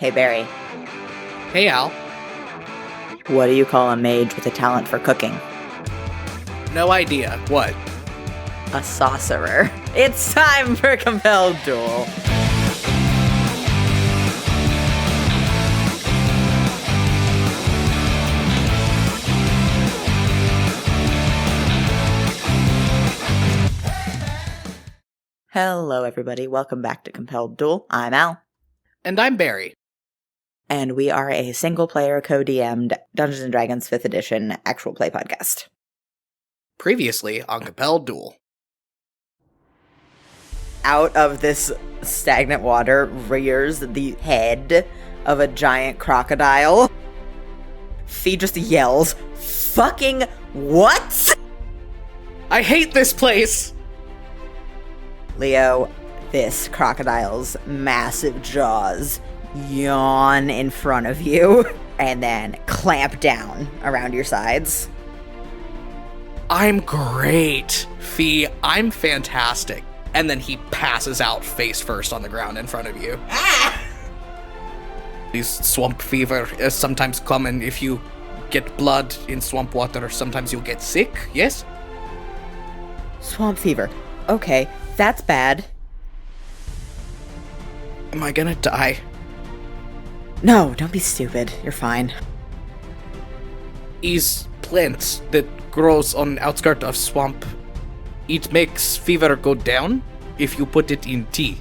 Hey, Barry. Hey, Al. What do you call a mage with a talent for cooking? No idea. What? A sorcerer. It's time for Compelled Duel. Hello, everybody. Welcome back to Compelled Duel. I'm Al. And I'm Barry. And we are a single-player, co-DM'd Dungeons & Dragons 5th Edition actual play podcast. Previously on Compelled Duel. Out of this stagnant water rears the head of a giant crocodile. Fee just yells, "Fucking what?" I hate this place! Leo, this crocodile's massive jaws yawn in front of you and then clamp down around your sides. I'm great. Fee, I'm fantastic. And then he passes out face first on the ground in front of you. Ah! These swamp fever is sometimes common if you get blood in swamp water. Sometimes you'll get sick, yes? Swamp fever. Okay, that's bad. Am I gonna die? No, don't be stupid. You're fine. Is plant that grows on outskirts of swamp. It makes fever go down if you put it in tea.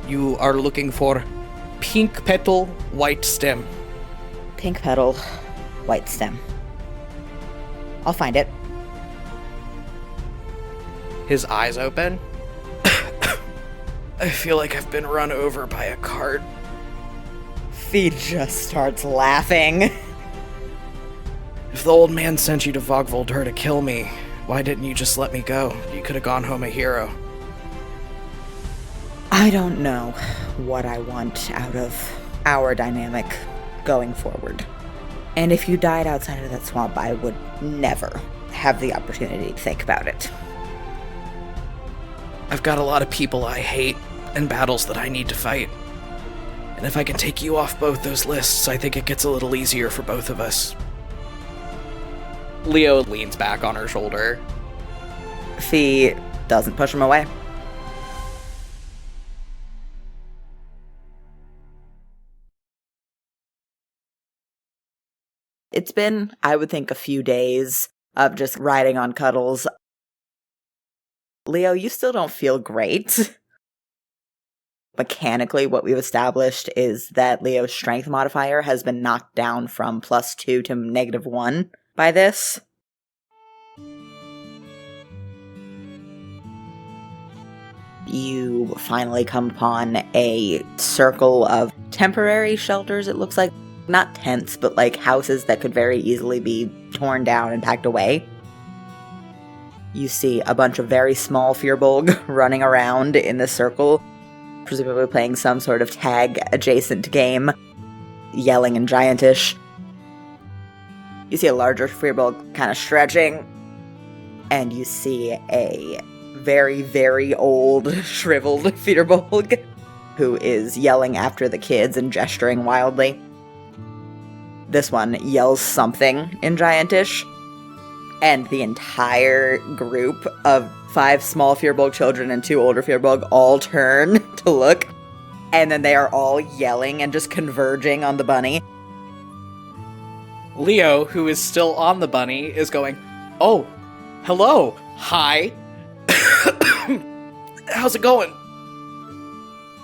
You are looking for pink petal, white stem. Pink petal, white stem. I'll find it. His eyes open. I feel like I've been run over by a cart. Fee just starts laughing. If the old man sent you to Vogvolder to kill me, why didn't you just let me go? You could have gone home a hero. I don't know what I want out of our dynamic going forward. And if you died outside of that swamp, I would never have the opportunity to think about it. I've got a lot of people I hate and battles that I need to fight. And if I can take you off both those lists, I think it gets a little easier for both of us. Leo leans back on her shoulder. Fee doesn't push him away. It's been, I would think, a few days of just riding on cuddles. Leo, you still don't feel great. Mechanically, what we've established is that Leo's strength modifier has been knocked down from +2 to -1 by this. You finally come upon a circle of temporary shelters, it looks like. Not tents, but like houses that could very easily be torn down and packed away. You see a bunch of very small Firbolg running around in the circle, presumably playing some sort of tag-adjacent game, yelling in Giantish. You see a larger Firbolg kind of stretching, and you see a very, very old, shriveled Firbolg who is yelling after the kids and gesturing wildly. This one yells something in Giantish, and the entire group of 5 small Firbolg children and 2 older Firbolg all turn to look, and then they are all yelling and just converging on the bunny. Leo, who is still on the bunny, is going, "Oh, hello, hi. How's it going?"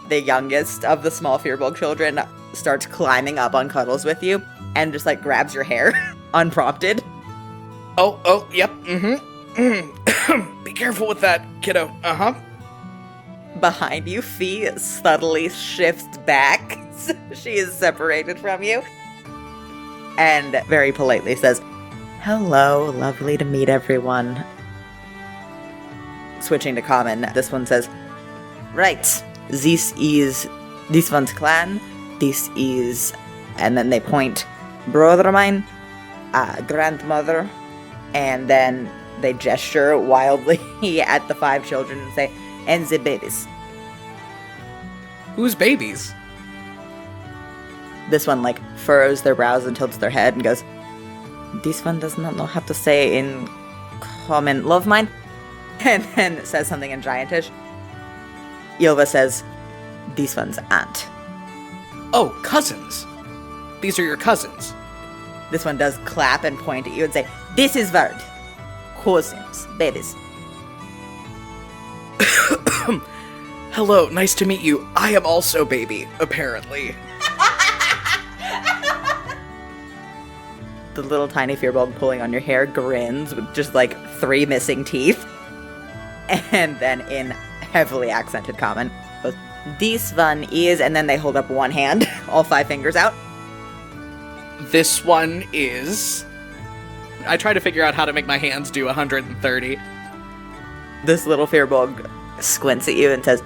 The youngest of the small Firbolg children starts climbing up on cuddles with you and just like grabs your hair unprompted. Oh, yep, Be careful with that, kiddo. Uh-huh. Behind you, Fee subtly shifts back. She is separated from you. And very politely says, "Hello, lovely to meet everyone." Switching to common, this one says, "Right, this one's clan, this is," and then they point, "brother of mine, grandmother," and then they gesture wildly at the 5 children and say, "and the babies." Who's babies? This one, like, furrows their brows and tilts their head and goes, "This one does not know how to say in common, love mine?" And then says something in Giantish. Ylva says, "This one's aunt." Oh, cousins. These are your cousins. This one does clap and point at you and say, "This is Vard. Cousins, babies." Hello, nice to meet you. I am also baby, apparently. The little tiny Firbolg pulling on your hair grins with just like 3 missing teeth. And then in heavily accented common, goes, "This one is," and then they hold up one hand, all 5 fingers out. This one is... I try to figure out how to make my hands do 130. This little Firbolg squints at you and says,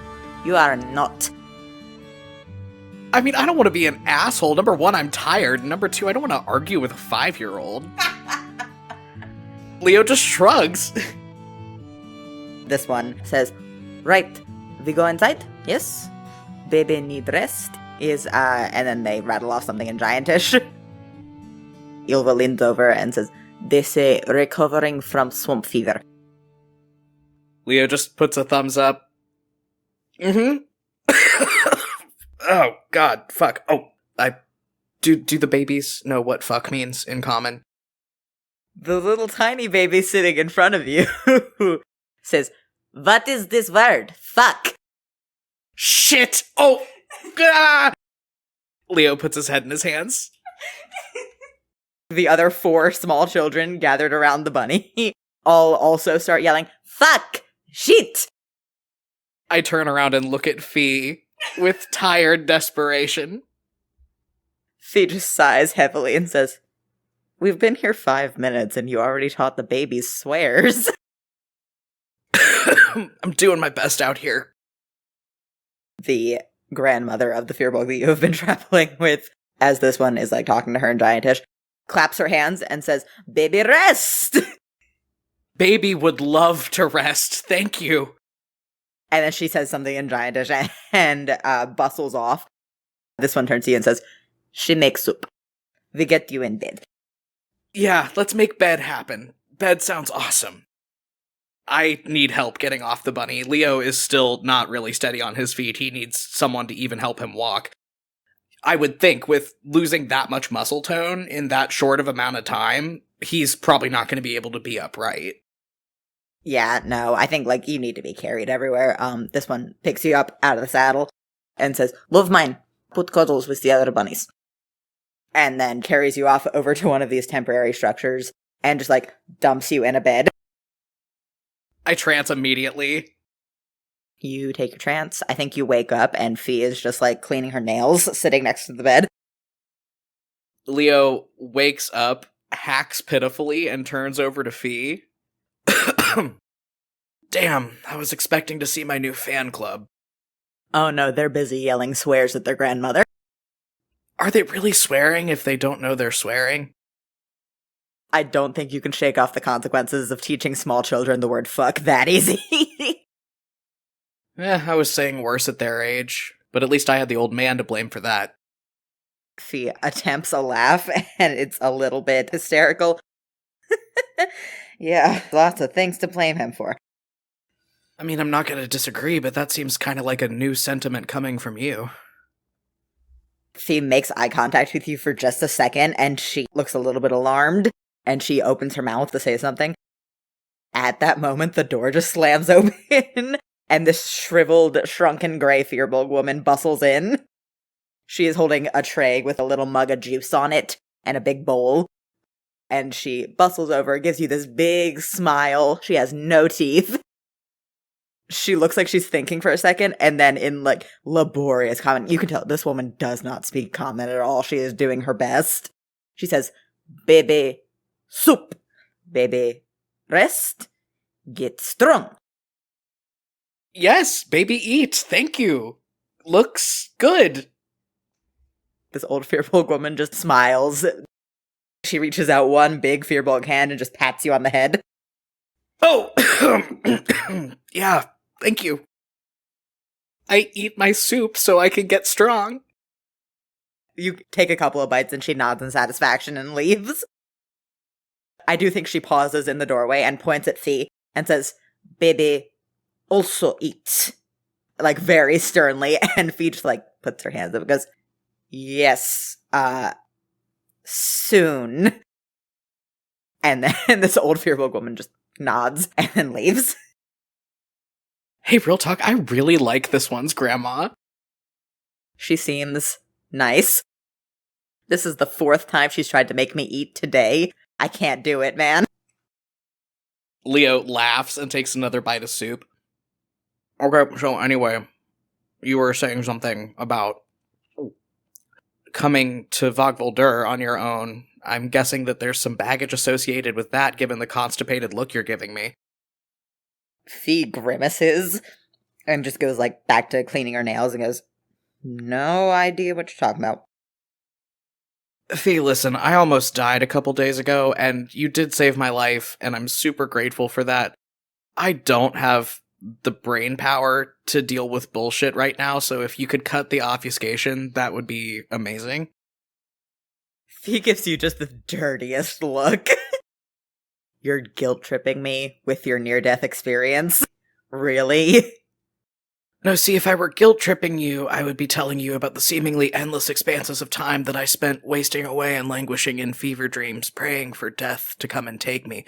"You are not." I mean, I don't want to be an asshole. Number 1, I'm tired. Number 2, I don't want to argue with a 5-year-old. Leo just shrugs. This one says, "Right, we go inside? Yes? Baby need rest is," and then they rattle off something in Giantish. Ylva leans over and says, "They say recovering from swamp fever." Leo just puts a thumbs up. Mm-hmm. Oh, God, fuck. Oh, do the babies know what fuck means in common? The little tiny baby sitting in front of you says, "What is this word? Fuck." Shit! Oh! Ah! Leo puts his head in his hands. The other 4 small children gathered around the bunny all also start yelling, "Fuck! Shit!" I turn around and look at Fee with tired desperation. Fee just sighs heavily and says, "We've been here 5 minutes and you already taught the babies swears." I'm doing my best out here. The grandmother of the Firbolg that you have been traveling with, as this one is like talking to her in Giantish, claps her hands and says, "Baby, rest!" Baby would love to rest, thank you. And then she says something in Giantish and bustles off. This one turns to you and says, "She makes soup. We get you in bed." Yeah, let's make bed happen. Bed sounds awesome. I need help getting off the bunny. Leo is still not really steady on his feet. He needs someone to even help him walk. I would think with losing that much muscle tone in that short of amount of time, he's probably not going to be able to be upright. Yeah, no, I think, like, you need to be carried everywhere. This one picks you up out of the saddle and says, "Love mine, put cuddles with the other bunnies." And then carries you off over to one of these temporary structures and just, like, dumps you in a bed. I trance immediately. You take your trance. I think you wake up and Fee is just, like, cleaning her nails, sitting next to the bed. Leo wakes up, hacks pitifully, and turns over to Fee. Damn, I was expecting to see my new fan club. Oh no, they're busy yelling swears at their grandmother. Are they really swearing if they don't know they're swearing? I don't think you can shake off the consequences of teaching small children the word fuck that easy. I was saying worse at their age, but at least I had the old man to blame for that. Fee attempts a laugh, and it's a little bit hysterical. Yeah, lots of things to blame him for. I mean, I'm not going to disagree, but that seems kind of like a new sentiment coming from you. Fee makes eye contact with you for just a second, and she looks a little bit alarmed, and she opens her mouth to say something. At that moment, the door just slams open, and this shriveled, shrunken gray Firbolg woman bustles in. She is holding a tray with a little mug of juice on it, and a big bowl. And she bustles over, gives you this big smile. She has no teeth. She looks like she's thinking for a second, and then in, like, laborious comment, you can tell this woman does not speak common at all. She is doing her best. She says, "Baby, soup. Baby, rest. Get strong." Yes, baby, eat. Thank you. Looks good. This old Firbolg woman just smiles. She reaches out one big Firbolg hand and just pats you on the head. Oh, yeah, thank you. I eat my soup so I can get strong. You take a couple of bites and she nods in satisfaction and leaves. I do think she pauses in the doorway and points at Fee and says, "Baby also eats." Like, very sternly, and Fee just, like, puts her hands up and goes, "Yes, soon." And then this old fearful woman just nods and then leaves. Hey, real talk, I really like this one's grandma. She seems nice. This is the 4th time she's tried to make me eat today. I can't do it, man. Leo laughs and takes another bite of soup. Okay, so anyway, you were saying something about coming to Vogveldur on your own. I'm guessing that there's some baggage associated with that, given the constipated look you're giving me. Fee grimaces and just goes, like, back to cleaning her nails and goes, "No idea what you're talking about." Fee, listen, I almost died a couple days ago, and you did save my life, and I'm super grateful for that. I don't have the brain power to deal with bullshit right now, so if you could cut the obfuscation, that would be amazing. He gives you just the dirtiest look. You're guilt-tripping me with your near-death experience? Really? No, see, if I were guilt-tripping you, I would be telling you about the seemingly endless expanses of time that I spent wasting away and languishing in fever dreams, praying for death to come and take me.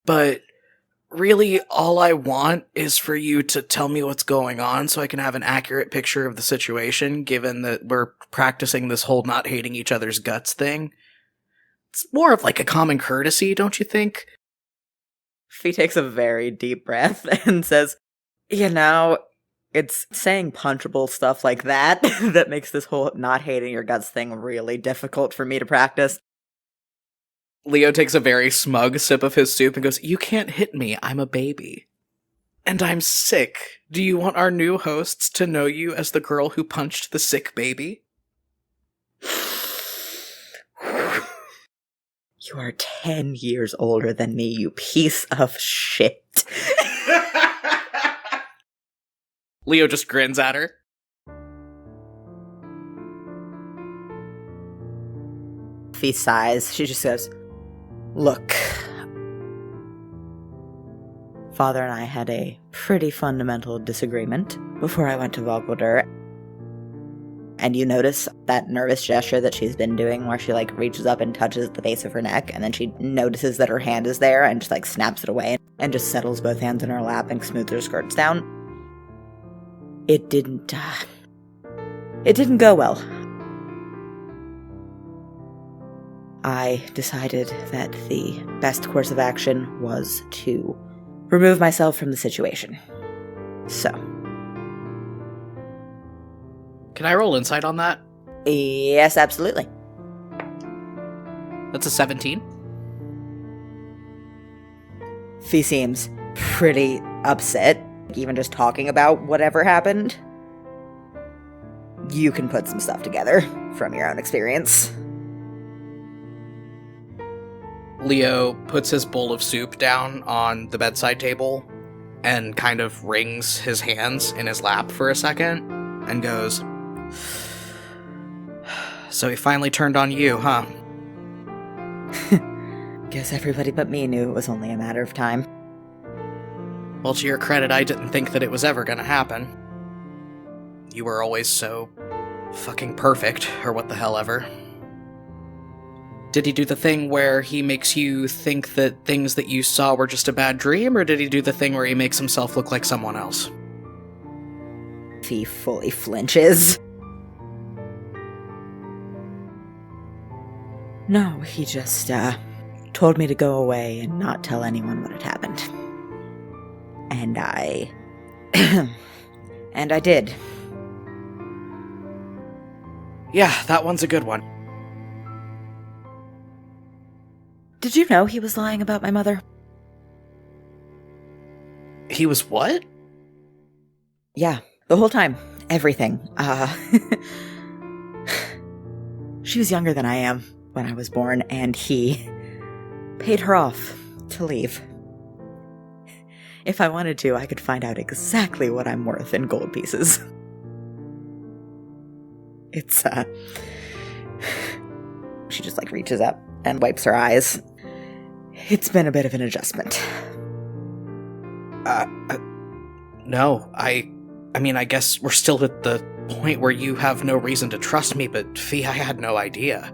But really, all I want is for you to tell me what's going on so I can have an accurate picture of the situation, given that we're practicing this whole not hating each other's guts thing. It's more of like a common courtesy, don't you think? Fee takes a very deep breath and says, "You know, it's saying punchable stuff like that that makes this whole not hating your guts thing really difficult for me to practice." Leo takes a very smug sip of his soup and goes, "You can't hit me, I'm a baby. And I'm sick. Do you want our new hosts to know you as the girl who punched the sick baby?" You are 10 years older than me, you piece of shit. Leo just grins at her. Fee sighs. She just goes, "Look, Father and I had a pretty fundamental disagreement before I went to Vogveldur. And you notice that nervous gesture that she's been doing where she, like, reaches up and touches the base of her neck, and then she notices that her hand is there and just, like, snaps it away and just settles both hands in her lap and smooths her skirts down. It didn't go well. I decided that the best course of action was to remove myself from the situation. So. Can I roll insight on that? Yes, absolutely. That's a 17. Fee seems pretty upset, even just talking about whatever happened. You can put some stuff together from your own experience. Leo puts his bowl of soup down on the bedside table and kind of wrings his hands in his lap for a second and goes, "So he finally turned on you, huh?" Guess everybody but me knew it was only a matter of time. Well, to your credit, I didn't think that it was ever gonna happen. You were always so fucking perfect, or what the hell ever. Did he do the thing where he makes you think that things that you saw were just a bad dream, or did he do the thing where he makes himself look like someone else? Fee fully flinches. No, he just, told me to go away and not tell anyone what had happened. And I... and I did. Yeah, that one's a good one. Did you know he was lying about my mother? He was what? Yeah, the whole time. Everything. She was younger than I am when I was born, and he paid her off to leave. If I wanted to, I could find out exactly what I'm worth in gold pieces. She just, like, reaches up and wipes her eyes. It's been a bit of an adjustment. No, I mean, I guess we're still at the point where you have no reason to trust me, but Fee, I had no idea.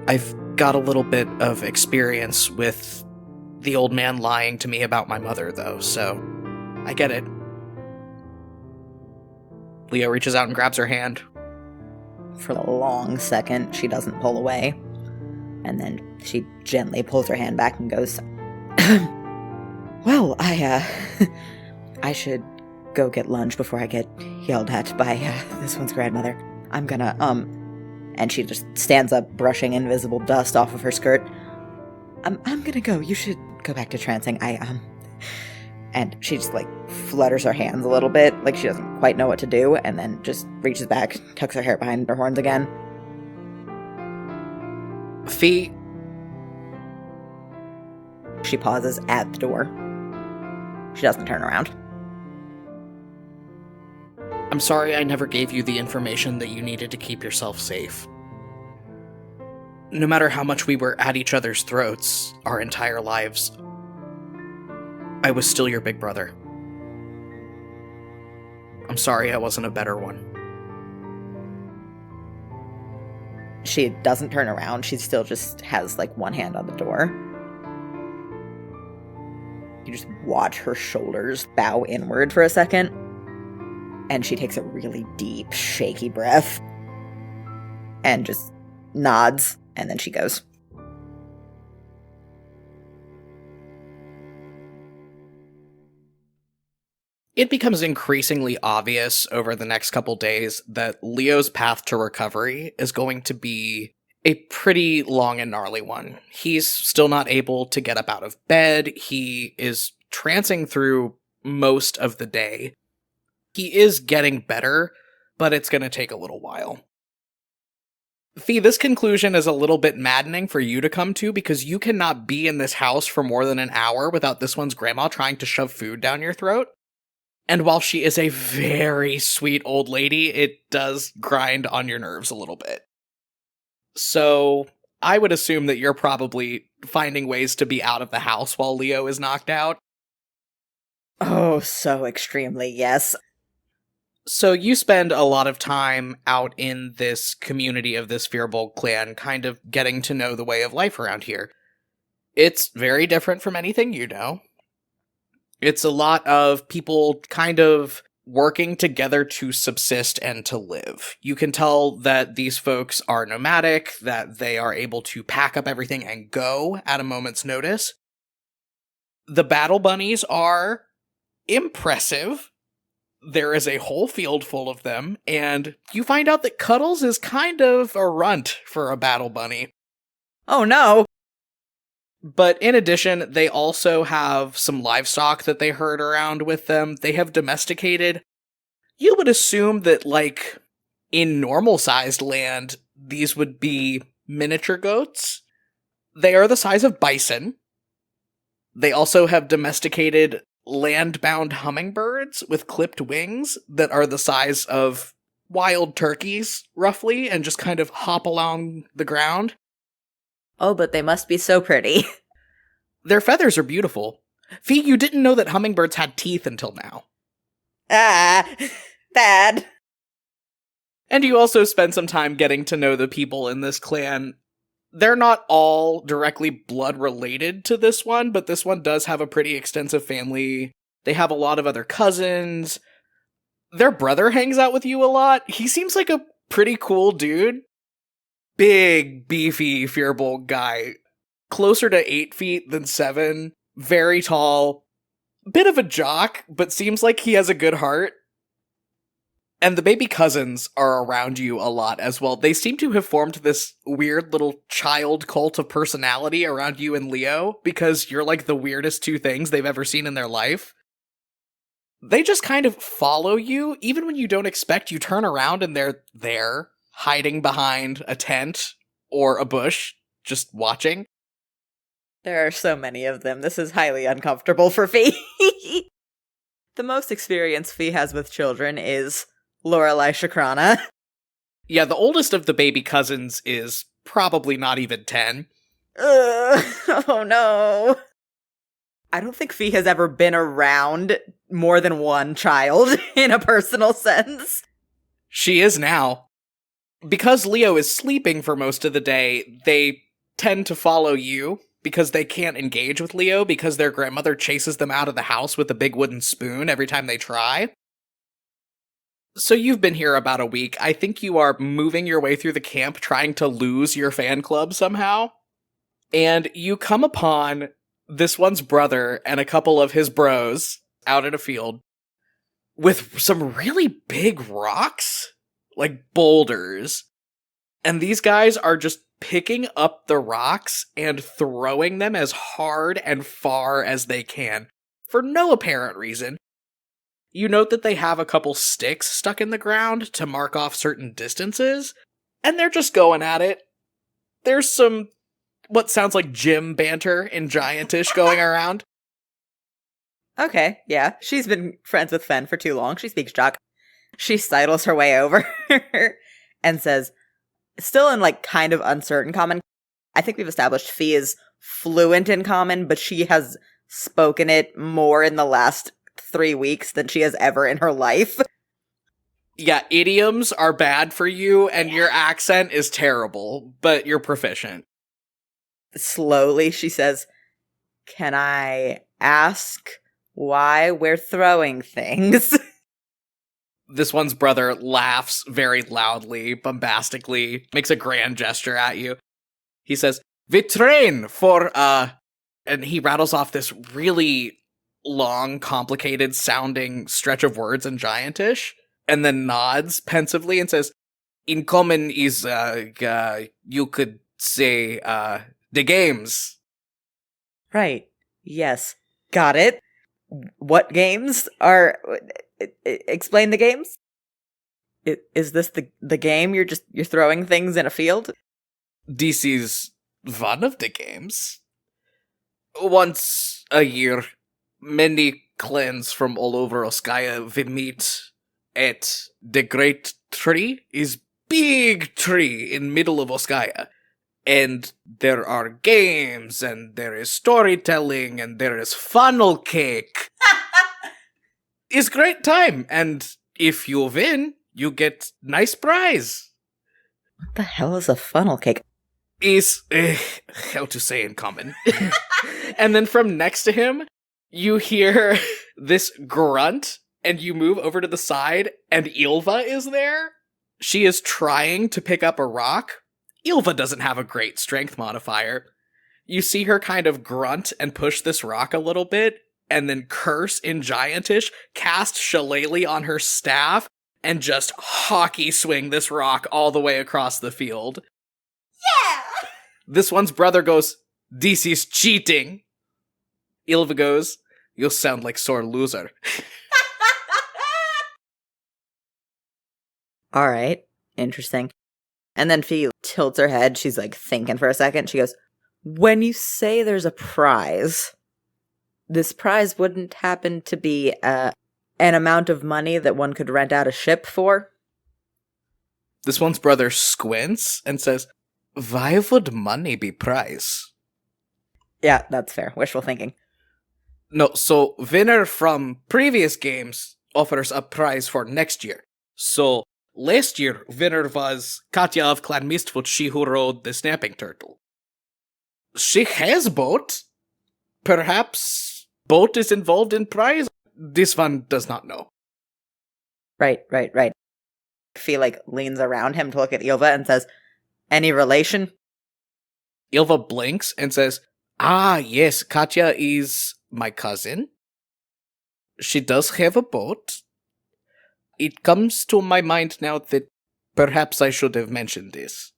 I've got a little bit of experience with the old man lying to me about my mother, though, so I get it. Leo reaches out and grabs her hand. For a long second, she doesn't pull away. And then she gently pulls her hand back and goes, Well, I should go get lunch before I get yelled at by this one's grandmother. I'm gonna, and she just stands up, brushing invisible dust off of her skirt. I'm gonna go. You should go back to trancing. And she just, like, flutters her hands a little bit, like she doesn't quite know what to do, and then just reaches back, tucks her hair behind her horns again. Fee. She pauses at the door. She doesn't turn around. I'm sorry I never gave you the information that you needed to keep yourself safe. No matter how much we were at each other's throats our entire lives, I was still your big brother. I'm sorry I wasn't a better one. She doesn't turn around. She still just has, like, one hand on the door. You just watch her shoulders bow inward for a second. And she takes a really deep, shaky breath. And just nods. And then she goes. It becomes increasingly obvious over the next couple days that Leo's path to recovery is going to be a pretty long and gnarly one. He's still not able to get up out of bed. He is trancing through most of the day. He is getting better, but it's going to take a little while. Fee, this conclusion is a little bit maddening for you to come to because you cannot be in this house for more than an hour without this one's grandma trying to shove food down your throat. And while she is a very sweet old lady, it does grind on your nerves a little bit. So I would assume that you're probably finding ways to be out of the house while Leo is knocked out. Oh, so extremely, yes. So you spend a lot of time out in this community of this Firbolg clan, kind of getting to know the way of life around here. It's very different from anything you know. It's a lot of people kind of working together to subsist and to live. You can tell that these folks are nomadic, that they are able to pack up everything and go at a moment's notice. The battle bunnies are impressive. There is a whole field full of them, and you find out that Cuddles is kind of a runt for a battle bunny. Oh no! But in addition, they also have some livestock that they herd around with them. They have domesticated. You would assume that, like, in normal-sized land, these would be miniature goats. They are the size of bison. They also have domesticated land-bound hummingbirds with clipped wings that are the size of wild turkeys, roughly, and just kind of hop along the ground. Oh, but they must be so pretty. Their feathers are beautiful. Fee, you didn't know that hummingbirds had teeth until now. Ah, bad. And you also spend some time getting to know the people in this clan. They're not all directly blood related to this one, but this one does have a pretty extensive family. They have a lot of other cousins. Their brother hangs out with you a lot. He seems like a pretty cool dude. Big, beefy Firbolg guy. Closer to 8 feet than 7. Very tall. Bit of a jock, but seems like he has a good heart. And the baby cousins are around you a lot as well. They seem to have formed this weird little child cult of personality around you and Leo, because you're like the weirdest two things they've ever seen in their life. They just kind of follow you, even when you don't expect. You turn around and they're there, hiding behind a tent or a bush, just watching. There are so many of them. This is highly uncomfortable for Fee. The most experience Fee has with children is Lorelei Shakrana. Yeah, the oldest of the baby cousins is probably not even 10. Oh no. I don't think Fee has ever been around more than one child in a personal sense. She is now. Because Leo is sleeping for most of the day, they tend to follow you because they can't engage with Leo because their grandmother chases them out of the house with a big wooden spoon every time they try. So you've been here about a week. I think you are moving your way through the camp trying to lose your fan club somehow. And you come upon this one's brother and a couple of his bros out in a field with some really big rocks, like boulders. And these guys are just picking up the rocks and throwing them as hard and far as they can, for no apparent reason. You note that they have a couple sticks stuck in the ground to mark off certain distances, and they're just going at it. There's some, what sounds like gym banter in Giantish going around. Okay, yeah. She's been friends with Fen for too long. She speaks Jock. She sidles her way over and says, still in like kind of uncertain common. I think we've established Fee is fluent in common, but she has spoken it more in the last 3 weeks than she has ever in her life. Yeah, idioms are bad for you, and your accent is terrible, but you're proficient. Slowly, she says, "Can I ask why we're throwing things?" This one's brother laughs very loudly, bombastically, makes a grand gesture at you. He says, "We train for, and he rattles off this really long, complicated sounding stretch of words in Giantish, and then nods pensively and says, "In common is, you could say, the games." Right. Yes. Got it. What games are... Explain the games? Is this the game? You're throwing things in a field? This is one of the games. Once a year, many clans from all over Oscaea will meet at the great tree, is big tree in middle of Oscaea. And there are games, and there is storytelling, and there is funnel cake. It's great time, and if you win, you get nice prize. What the hell is a funnel cake? Is, how to say in common. And then from next to him, you hear this grunt, and you move over to the side, and Ylva is there. She is trying to pick up a rock. Ylva doesn't have a great strength modifier. You see her kind of grunt and push this rock a little bit, and then curse in Giantish, cast Shillelagh on her staff, and just hockey swing this rock all the way across the field. Yeah! This one's brother goes, "This is cheating." Ylva goes, "You sound like sore loser." Alright, interesting. And then Fee tilts her head, she's like thinking for a second, she goes, "When you say there's a prize, this prize wouldn't happen to be an amount of money that one could rent out a ship for?" This one's brother squints and says, "Why would money be prize?" Yeah, that's fair. Wishful thinking. No, so winner from previous games offers a prize for next year. So last year, winner was Katya of Clan Mistfoot, she who rode the snapping turtle. She has boat. Perhaps boat is involved in prize. This one does not know. Right. Fee, like, leans around him to look at Ylva and says, "Any relation?" Ylva blinks and says, "Ah, yes, Katya is my cousin. She does have a boat. It comes to my mind now that perhaps I should have mentioned this."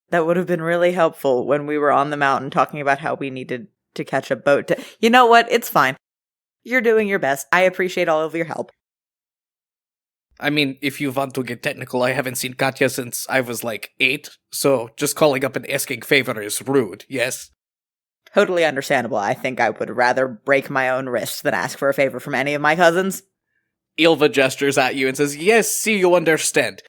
That would have been really helpful when we were on the mountain talking about how we needed to catch a boat to... You know what? It's fine. You're doing your best. I appreciate all of your help. I mean, if you want to get technical, I haven't seen Katya since I was like 8, so just calling up and asking favor is rude, yes? Totally understandable. I think I would rather break my own wrist than ask for a favor from any of my cousins. Ilva gestures at you and says, yes, see, you understand.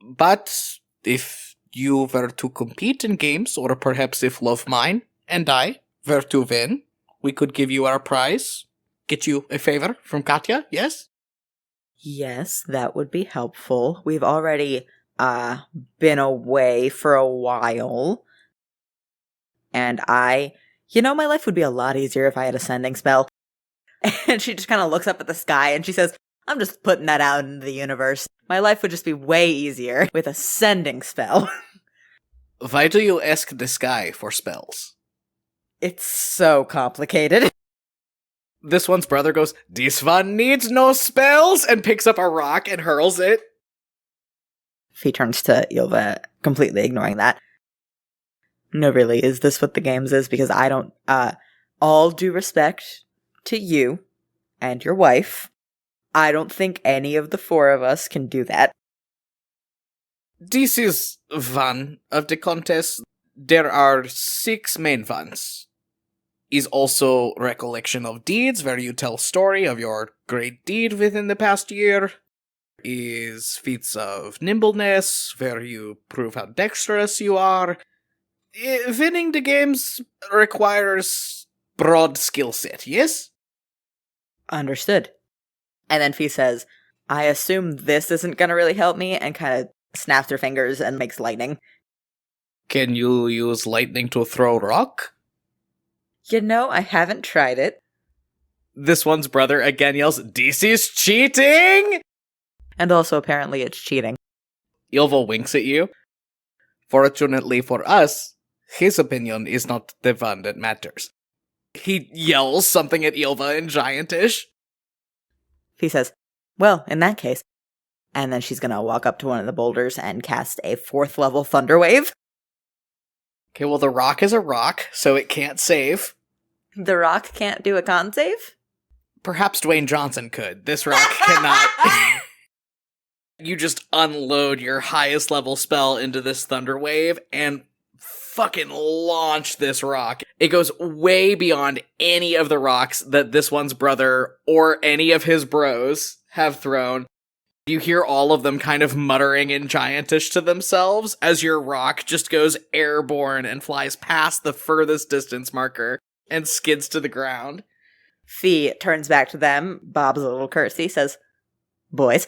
But if you were to compete in games, or perhaps if Love Mine and I were to win, we could give you our prize. Get you a favor from Katya, yes? Yes, that would be helpful. We've already been away for a while. And my life would be a lot easier if I had a sending spell. And she just kind of looks up at the sky and she says, I'm just putting that out into the universe. My life would just be way easier with a sending spell. Why do you ask the sky for spells? It's so complicated. This one's brother goes, this one needs no spells, and picks up a rock and hurls it. He turns to Ilva, completely ignoring that. No, really, is this what the games is? Because I don't, all due respect to you and your wife, I don't think any of the four of us can do that. This is one of the contests. There are 6 main ones. Is also recollection of deeds, where you tell story of your great deed within the past year. Is feats of nimbleness, where you prove how dexterous you are. Winning the games requires broad skill set, yes? Understood. And then Fee says, I assume this isn't gonna really help me, and kind of snaps her fingers and makes lightning. Can you use lightning to throw rock? I haven't tried it. This one's brother again yells, this is cheating! And also apparently it's cheating. Ilva winks at you. Fortunately for us, his opinion is not the one that matters. He yells something at Ilva in Giantish. He says, well, in that case. And then she's gonna walk up to one of the boulders and cast a 4th level Thunder Wave. Okay, well, the rock is a rock, so it can't save. The rock can't do a con save? Perhaps Dwayne Johnson could. This rock cannot. You just unload your highest level spell into this Thunder Wave and fucking launch this rock. It goes way beyond any of the rocks that this one's brother or any of his bros have thrown. You hear all of them kind of muttering in Giantish to themselves as your rock just goes airborne and flies past the furthest distance marker and skids to the ground. Fee turns back to them, bobs a little curtsy, says, boys.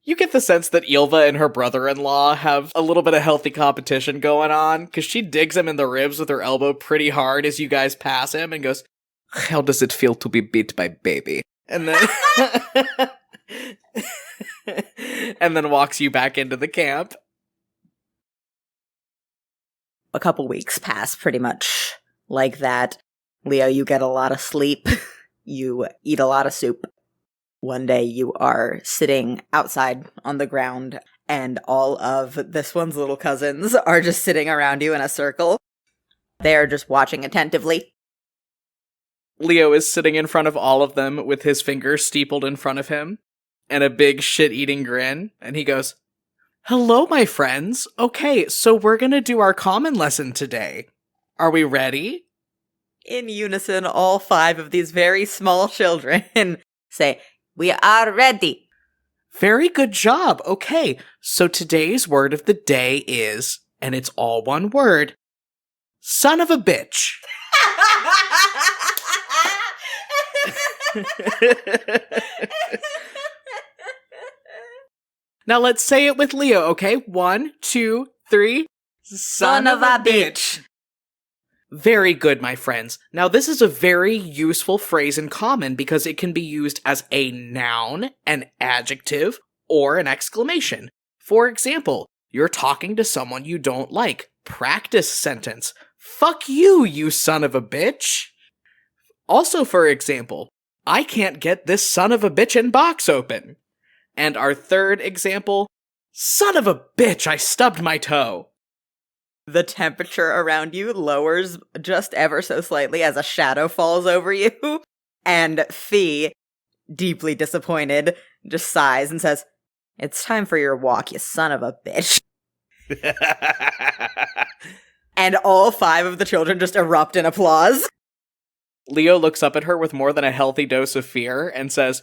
You get the sense that Ilva and her brother-in-law have a little bit of healthy competition going on, because she digs him in the ribs with her elbow pretty hard as you guys pass him and goes, how does it feel to be beat by baby? And then... and then walks you back into the camp. A couple weeks pass pretty much like that. Leo, you get a lot of sleep. You eat a lot of soup. One day you are sitting outside on the ground and all of this one's little cousins are just sitting around you in a circle. They are just watching attentively. Leo is sitting in front of all of them with his fingers steepled in front of him and a big shit-eating grin, and he goes, hello, my friends. Okay, so we're gonna do our common lesson today. Are we ready? In unison, all 5 of these very small children say, we are ready. Very good job. Okay, so today's word of the day is, and it's all one word, son of a bitch. Now let's say it with Leo, okay? 1, 2, 3. Son of a bitch. Very good, my friends. Now this is a very useful phrase in common because it can be used as a noun, an adjective, or an exclamation. For example, you're talking to someone you don't like. Practice sentence. Fuck you, you son of a bitch. Also, for example, I can't get this son of a bitchin' box open. And our third example, son of a bitch, I stubbed my toe. The temperature around you lowers just ever so slightly as a shadow falls over you. And Fee, deeply disappointed, just sighs and says, it's time for your walk, you son of a bitch. And all 5 of the children just erupt in applause. Leo looks up at her with more than a healthy dose of fear and says,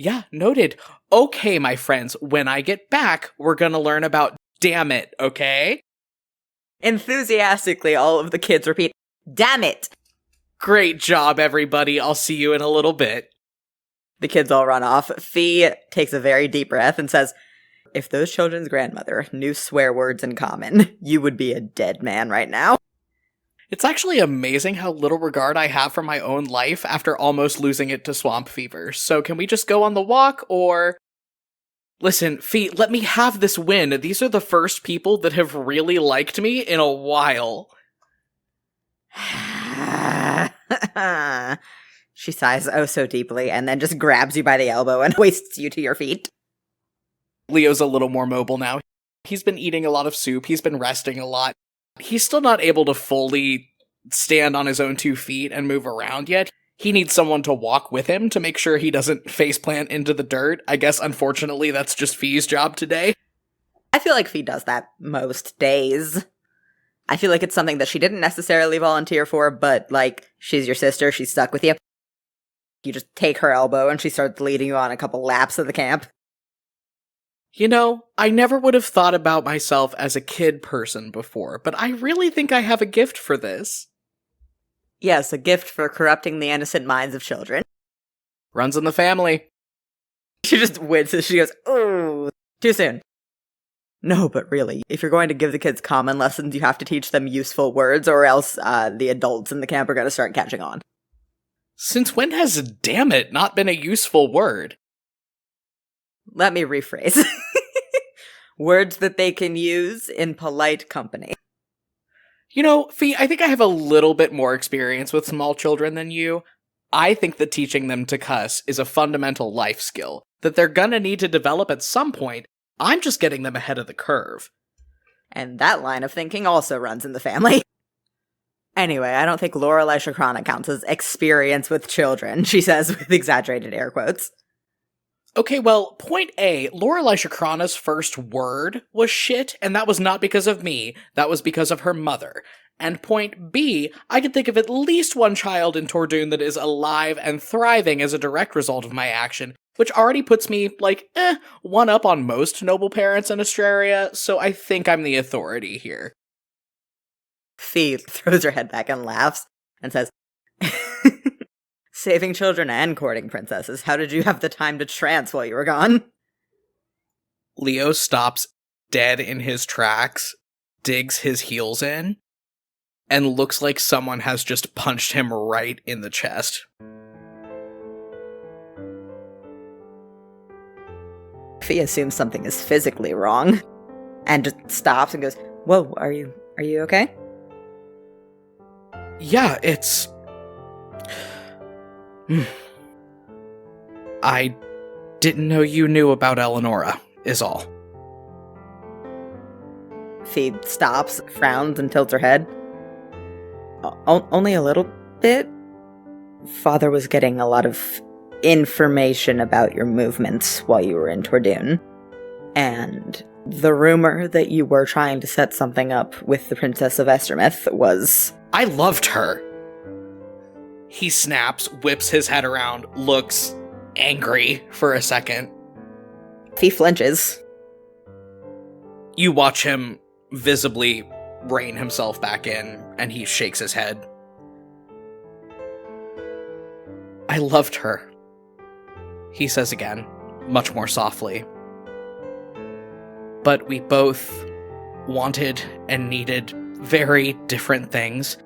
Yeah, noted. Okay, my friends, when I get back, we're gonna learn about damn it, okay? Enthusiastically, all of the kids repeat, "Damn it!" Great job, everybody. I'll see you in a little bit. The kids all run off. Fee takes a very deep breath and says, "If those children's grandmother knew swear words in common, you would be a dead man right now." It's actually amazing how little regard I have for my own life after almost losing it to swamp fever. So can we just go on the walk, or... Listen, Fee, let me have this win. These are the first people that have really liked me in a while. She sighs oh so deeply and then just grabs you by the elbow and hoists you to your feet. Leo's a little more mobile now. He's been eating a lot of soup. He's been resting a lot. He's still not able to fully stand on his own 2 feet and move around yet. He needs someone to walk with him to make sure he doesn't faceplant into the dirt. I guess, unfortunately, that's just Fee's job today. I feel like Fee does that most days. I feel like it's something that she didn't necessarily volunteer for, but, like, she's your sister, she's stuck with you. You just take her elbow and she starts leading you on a couple laps of the camp. You know, I never would have thought about myself as a kid person before, but I really think I have a gift for this. Yes, a gift for corrupting the innocent minds of children. Runs in the family. She just winces. She goes, "Ooh, too soon." No, but really, if you're going to give the kids common lessons, you have to teach them useful words, or else the adults in the camp are going to start catching on. Since when has "damn it" not been a useful word? Let me rephrase. Words that they can use in polite company. You know, Fee, I think I have a little bit more experience with small children than you. I think that teaching them to cuss is a fundamental life skill that they're gonna need to develop at some point. I'm just getting them ahead of the curve. And that line of thinking also runs in the family. Anyway, I don't think Leoril counts as experience with children, she says with exaggerated air quotes. Okay, well, point A, Lorelei first word was shit, and that was not because of me, that was because of her mother. And point B, I can think of at least one child in Tordoon that is alive and thriving as a direct result of my action, which already puts me, one up on most noble parents in Astraria, so I think I'm the authority here. Fee throws her head back and laughs, and says, "Saving children and courting princesses, how did you have the time to trance while you were gone?" Leo stops dead in his tracks, digs his heels in, and looks like someone has just punched him right in the chest. Fee assumes something is physically wrong, and just stops and goes, "Whoa, are you okay?" Yeah, it's... I didn't know you knew about Eleonora, is all. Fee stops, frowns, and tilts her head. Only a little bit? Father was getting a lot of information about your movements while you were in Tordoon. And the rumor that you were trying to set something up with the Princess of Estermith was... I loved her! He snaps, whips his head around, looks angry for a second. He flinches. You watch him visibly rein himself back in, and he shakes his head. I loved her, he says again, much more softly. But we both wanted and needed very different things.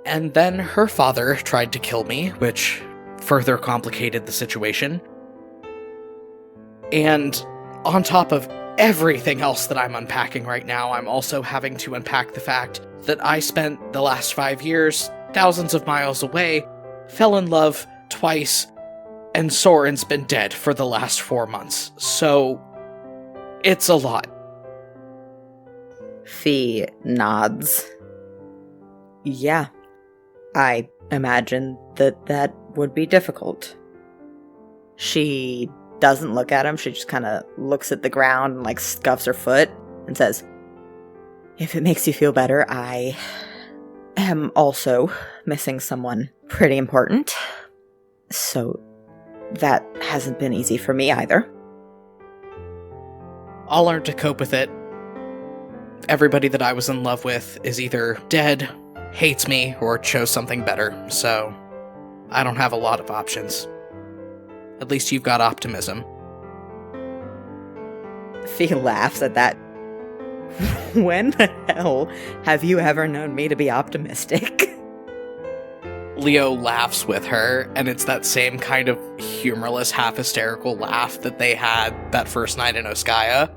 And then her father tried to kill me, which further complicated the situation. And on top of everything else that I'm unpacking right now, I'm also having to unpack the fact that I spent the last 5 years thousands of miles away, fell in love twice, and Soren's been dead for the last 4 months. So, it's a lot. Fee nods. Yeah, I imagine that would be difficult. She doesn't look at him, she just kind of looks at the ground and scuffs her foot and says, "If it makes you feel better, I am also missing someone pretty important. So That hasn't been easy for me either. I'll learn to cope with it. Everybody that I was in love with is either dead, hates me, or chose something better, so I don't have a lot of options. At least you've got optimism. Fee laughs at that. When the hell have you ever known me to be optimistic? Leo laughs with her, and it's that same kind of humorless, half-hysterical laugh that they had that first night in Oscaea.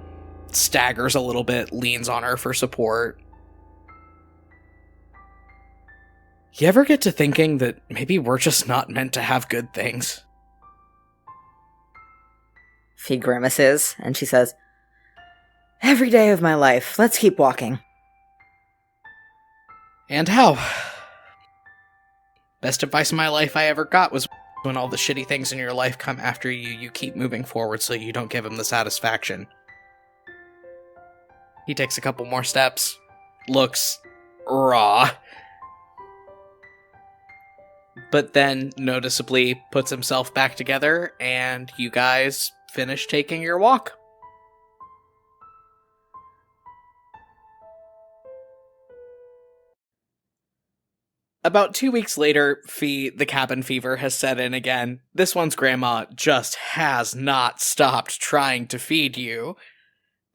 Staggers a little bit, leans on her for support. You ever get to thinking that maybe we're just not meant to have good things? Fee grimaces, and she says, "Every day of my life. Let's keep walking." And how? Best advice in my life I ever got was when all the shitty things in your life come after you, you keep moving forward so you don't give them the satisfaction. He takes a couple more steps, looks raw, but then noticeably puts himself back together, and you guys finish taking your walk. About 2 weeks later, the cabin fever has set in again. This one's grandma just has not stopped trying to feed you.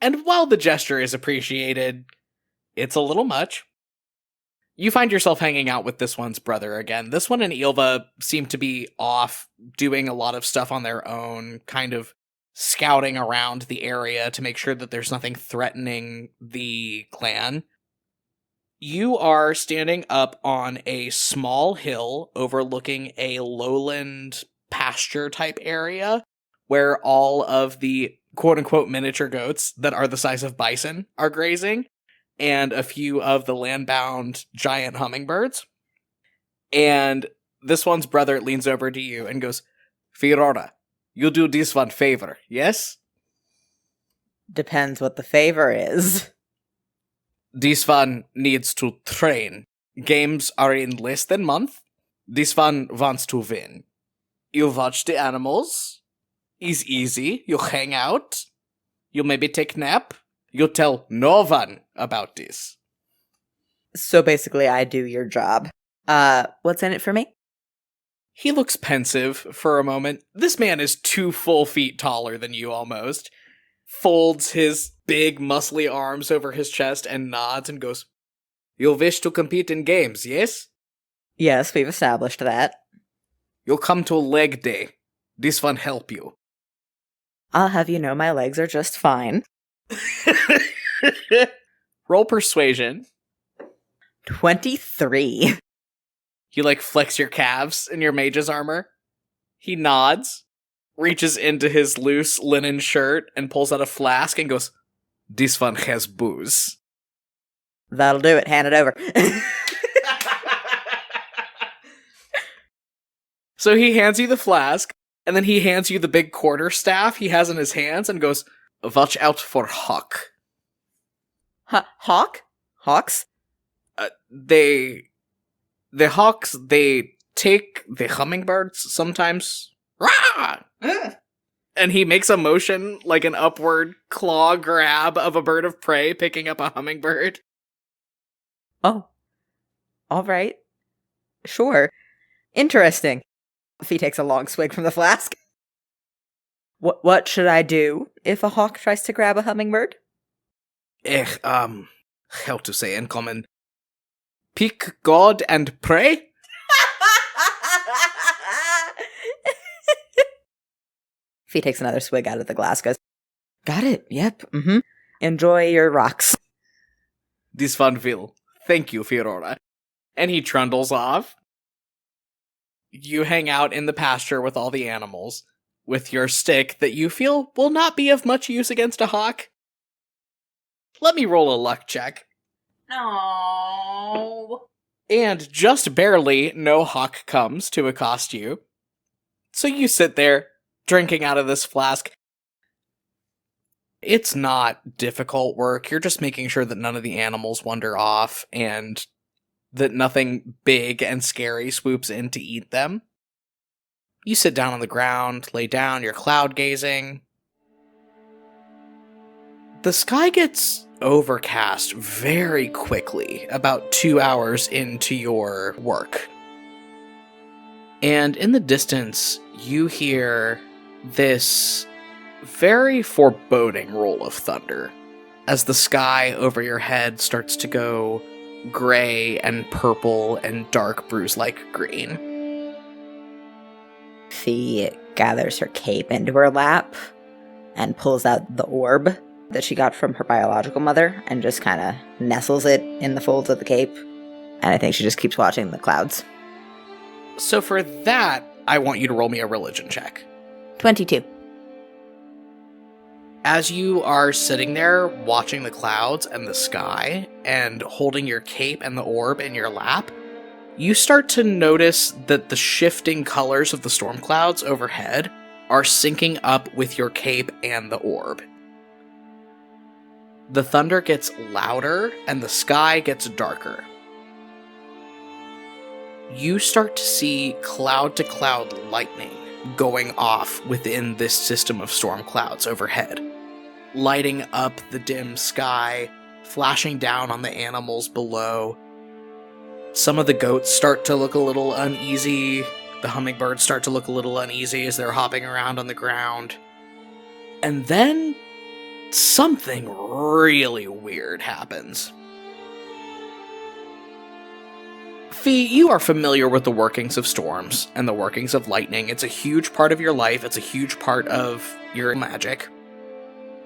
And while the gesture is appreciated, it's a little much. You find yourself hanging out with this one's brother again. This one and Ilva seem to be off doing a lot of stuff on their own, kind of scouting around the area to make sure that there's nothing threatening the clan. You are standing up on a small hill overlooking a lowland pasture-type area where all of the quote-unquote miniature goats that are the size of bison are grazing, and a few of the land-bound giant hummingbirds. And this one's brother leans over to you and goes, "Firora, you do this one favor, yes?" Depends what the favor is. This one needs to train. Games are in less than a month. This one wants to win. You watch the animals. It's easy. You hang out. You maybe take nap. You tell no one about this. So basically, I do your job. What's in it for me? He looks pensive for a moment. This man is 2 full feet taller than you almost. Folds his big, muscly arms over his chest and nods and goes, "You wish to compete in games, yes?" Yes, we've established that. You'll come to leg day. This one help you. I'll have you know my legs are just fine. Roll persuasion. 23. You, flex your calves in your mage's armor. He nods, reaches into his loose linen shirt and pulls out a flask and goes, "This one has booze." That'll do it. Hand it over. So he hands you the flask, and then he hands you the big quarterstaff he has in his hands and goes, "Watch out for hawk." Hawk? Hawks? The hawks, they take the hummingbirds sometimes. Rah! And he makes a motion like an upward claw grab of a bird of prey picking up a hummingbird. Oh. All right. Sure. Interesting. He takes a long swig from the flask. What should I do if a hawk tries to grab a hummingbird? How to say in common? Pick God and pray? He takes another swig out of the glass, goes, "Got it, yep, Enjoy your rocks." This one will. Thank you, Firora. And he trundles off. You hang out in the pasture with all the animals, with your stick that you feel will not be of much use against a hawk. Let me roll a luck check. No. And just barely, no hawk comes to accost you. So you sit there, drinking out of this flask. It's not difficult work. You're just making sure that none of the animals wander off and that nothing big and scary swoops in to eat them. You sit down on the ground, lay down, you're cloud gazing. The sky gets overcast very quickly, about 2 hours into your work. And in the distance, you hear this very foreboding roll of thunder as the sky over your head starts to go gray and purple and dark bruise-like green. Fee gathers her cape into her lap and pulls out the orb that she got from her biological mother and just kind of nestles it in the folds of the cape. And I think she just keeps watching the clouds. So for that, I want you to roll me a religion check. 22. As you are sitting there watching the clouds and the sky and holding your cape and the orb in your lap, you start to notice that the shifting colors of the storm clouds overhead are syncing up with your cape and the orb. The thunder gets louder and the sky gets darker. You start to see cloud-to-cloud lightning going off within this system of storm clouds overhead, lighting up the dim sky, flashing down on the animals below. Some of the goats start to look a little uneasy. The hummingbirds start to look a little uneasy as they're hopping around on the ground. And then something really weird happens. Fee, you are familiar with the workings of storms and the workings of lightning. It's a huge part of your life. It's a huge part of your magic.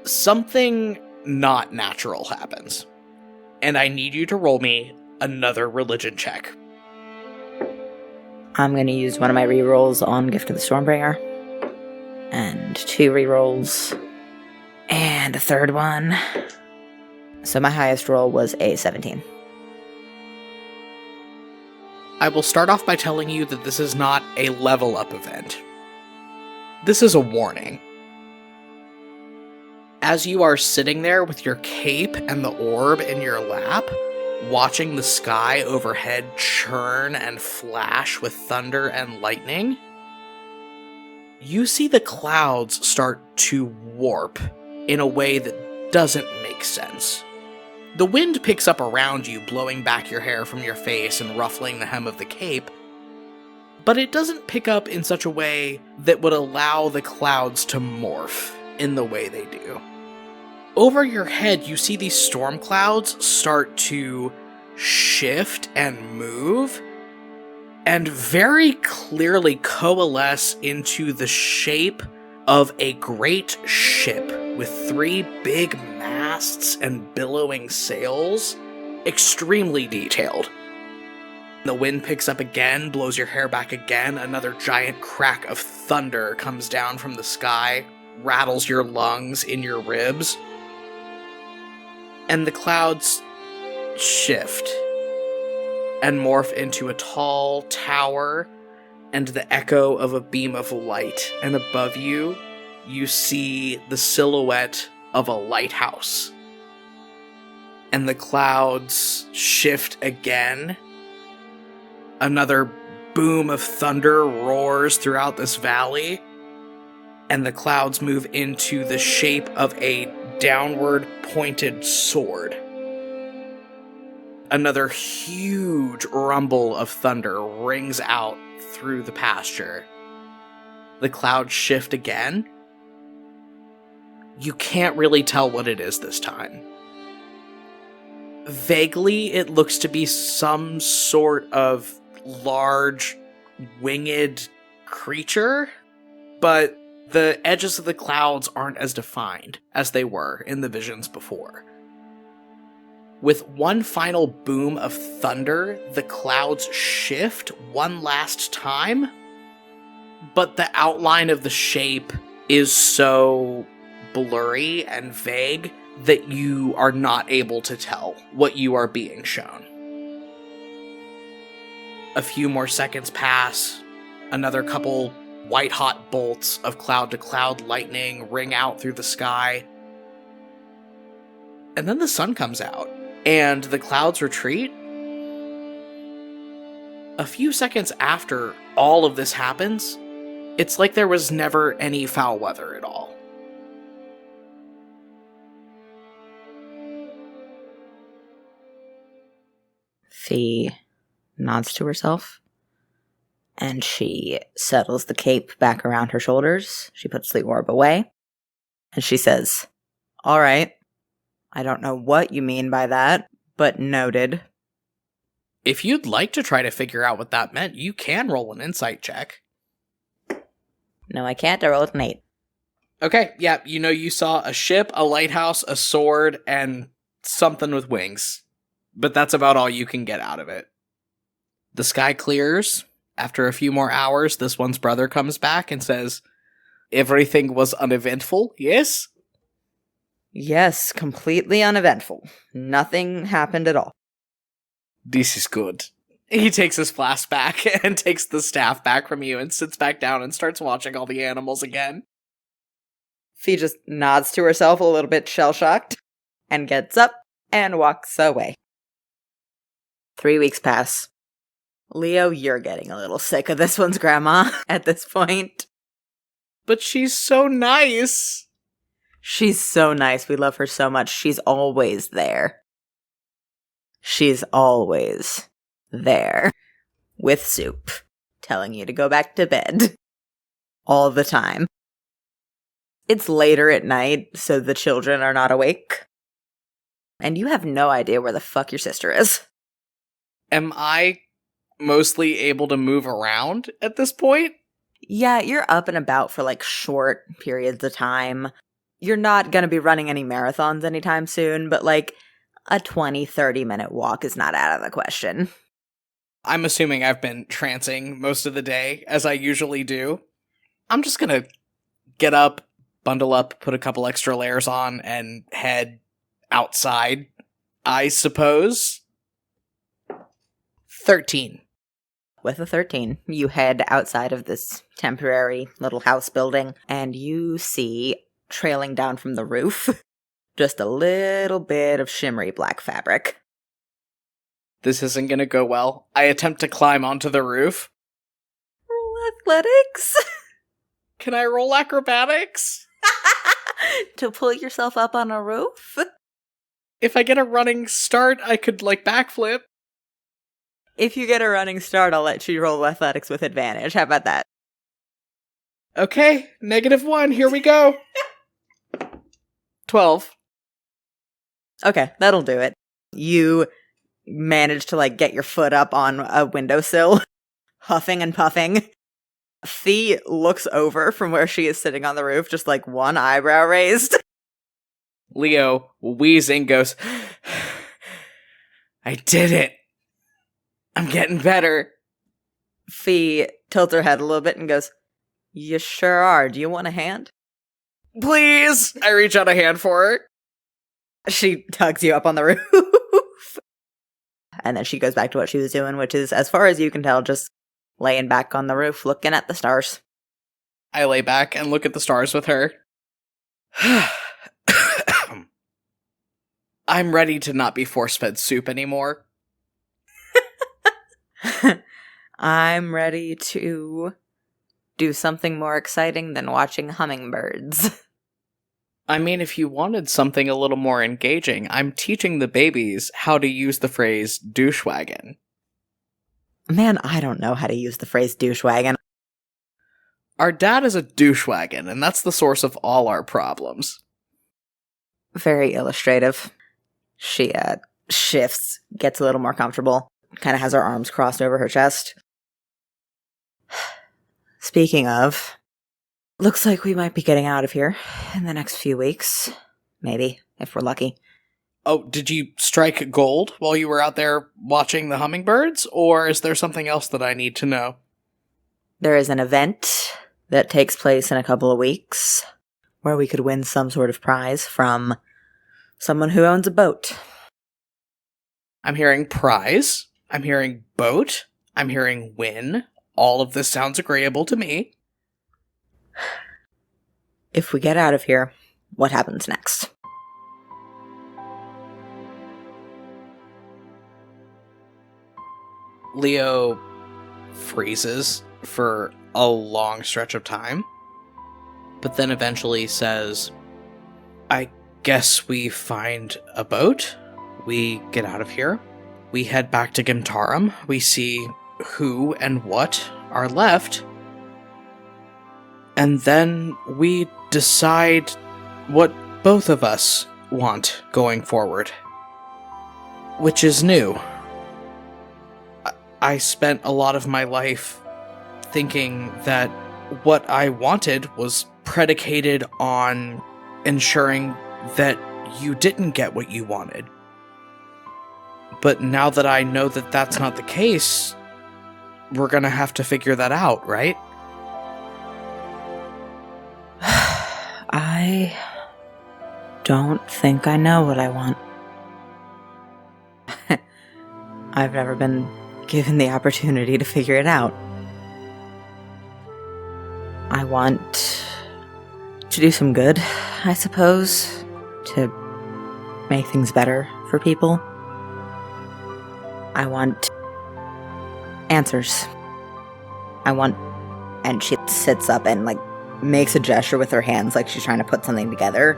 Something not natural happens. And I need you to roll me another religion check. I'm going to use one of my rerolls on Gift of the Stormbringer. And 2 rerolls. And a third one. So my highest roll was a 17. I will start off by telling you that this is not a level up event. This is a warning. As you are sitting there with your cape and the orb in your lap, watching the sky overhead churn and flash with thunder and lightning, you see the clouds start to warp in a way that doesn't make sense. The wind picks up around you, blowing back your hair from your face and ruffling the hem of the cape, but it doesn't pick up in such a way that would allow the clouds to morph in the way they do. Over your head, you see these storm clouds start to shift and move, and very clearly coalesce into the shape of a great ship with 3 big masts and billowing sails, extremely detailed. The wind picks up again, blows your hair back again, another giant crack of thunder comes down from the sky, rattles your lungs in your ribs, and the clouds shift and morph into a tall tower and the echo of a beam of light, and above you, you see the silhouette of a lighthouse. And the clouds shift again. Another boom of thunder roars throughout this valley, and the clouds move into the shape of a downward pointed sword. Another huge rumble of thunder rings out through the pasture. The clouds shift again. You can't really tell what it is this time. Vaguely, it looks to be some sort of large, winged creature, but the edges of the clouds aren't as defined as they were in the visions before. With one final boom of thunder, the clouds shift one last time, but the outline of the shape is so blurry and vague that you are not able to tell what you are being shown. A few more seconds pass, another couple white-hot bolts of cloud-to-cloud lightning ring out through the sky, and then the sun comes out, and the clouds retreat. A few seconds after all of this happens, It's like there was never any foul weather at all. Fee nods to herself, and she settles the cape back around her shoulders. She puts the orb away, and she says, "All right, I don't know what you mean by that, but noted." If you'd like to try to figure out what that meant, you can roll an insight check. No, I can't. I rolled an 8. Okay, yeah, you saw a ship, a lighthouse, a sword, and something with wings. But that's about all you can get out of it. The sky clears. After a few more hours, this one's brother comes back and says, "Everything was uneventful, yes?" Yes, completely uneventful. Nothing happened at all. This is good. He takes his flask back and takes the staff back from you and sits back down and starts watching all the animals again. Fee just nods to herself a little bit shell-shocked and gets up and walks away. 3 weeks pass. Leo, you're getting a little sick of this one's grandma at this point. But she's so nice. She's so nice. We love her so much. She's always there. She's always there. With soup. Telling you to go back to bed. All the time. It's later at night, so the children are not awake. And you have no idea where the fuck your sister is. Am I mostly able to move around at this point? Yeah, you're up and about for like short periods of time. You're not going to be running any marathons anytime soon, but like a 20-30 minute walk is not out of the question. I'm assuming I've been trancing most of the day, as I usually do. I'm just going to get up, bundle up, put a couple extra layers on, and head outside, I suppose. 13. With a 13, you head outside of this temporary little house building, and you see, trailing down from the roof, just a little bit of shimmery black fabric. This isn't gonna go well. I attempt to climb onto the roof. Roll athletics? Can I roll acrobatics? To pull yourself up on a roof? If I get a running start, I could, backflip. If you get a running start, I'll let you roll athletics with advantage. How about that? Okay, -1, here we go. 12. Okay, that'll do it. You manage to, get your foot up on a windowsill, huffing and puffing. Fee looks over from where she is sitting on the roof, just one eyebrow raised. Leo, wheezing, goes, "I did it. I'm getting better." Fee tilts her head a little bit and goes, "You sure are. Do you want a hand?" "Please!" I reach out a hand for her. She tugs you up on the roof. And then she goes back to what she was doing, which is, as far as you can tell, just laying back on the roof, looking at the stars. I lay back and look at the stars with her. I'm ready to not be force-fed soup anymore. I'm ready to do something more exciting than watching hummingbirds. I mean, if you wanted something a little more engaging, I'm teaching the babies how to use the phrase douchewagon. Man, I don't know how to use the phrase douchewagon. Our dad is a douchewagon, and that's the source of all our problems. Very illustrative. She shifts, gets a little more comfortable, kind of has her arms crossed over her chest. Speaking of, looks like we might be getting out of here in the next few weeks. Maybe, if we're lucky. Oh, did you strike gold while you were out there watching the hummingbirds, or is there something else that I need to know? There is an event that takes place in a couple of weeks where we could win some sort of prize from someone who owns a boat. I'm hearing prize. I'm hearing boat. I'm hearing win. All of this sounds agreeable to me. If we get out of here, what happens next? Leo freezes for a long stretch of time, but then eventually says, I guess we find a boat, we get out of here, we head back to Gimtarum, we see who and what are left, and then we decide what both of us want going forward. Which is new. I spent a lot of my life thinking that what I wanted was predicated on ensuring that you didn't get what you wanted. But now that I know that that's not the case, we're gonna have to figure that out, right? I don't think I know what I want. I've never been given the opportunity to figure it out. I want to do some good, I suppose, to make things better for people. I want answers. And she sits up and, like, makes a gesture with her hands like she's trying to put something together.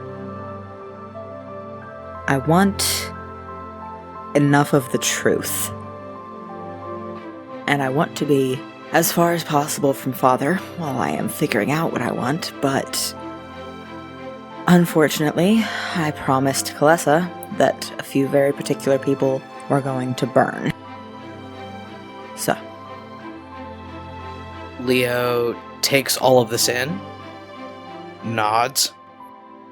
I want enough of the truth. And I want to be as far as possible from Father while I am figuring out what I want, but unfortunately, I promised Kalessa that a few very particular people were going to burn. So. Leo takes all of this in, nods,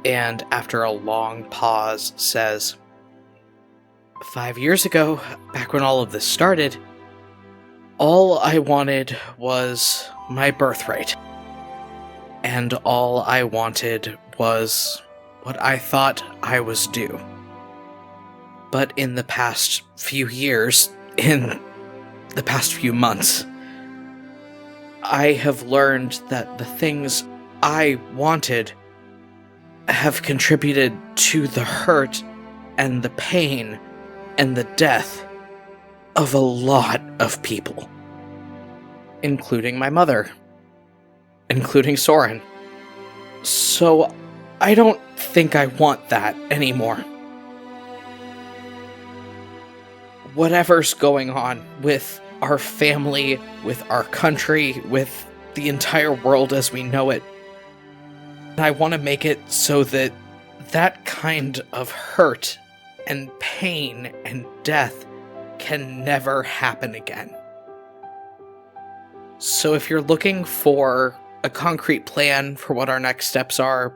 and after a long pause says, 5 years ago, back when all of this started, all I wanted was my birthright. And all I wanted was what I thought I was due. But in the past few years, in the past few months, I have learned that the things I wanted have contributed to the hurt and the pain and the death of a lot of people. Including my mother. Including Soren. So I don't think I want that anymore. Whatever's going on with our family, with our country, with the entire world as we know it, I want to make it so that that kind of hurt and pain and death can never happen again. So if you're looking for a concrete plan for what our next steps are,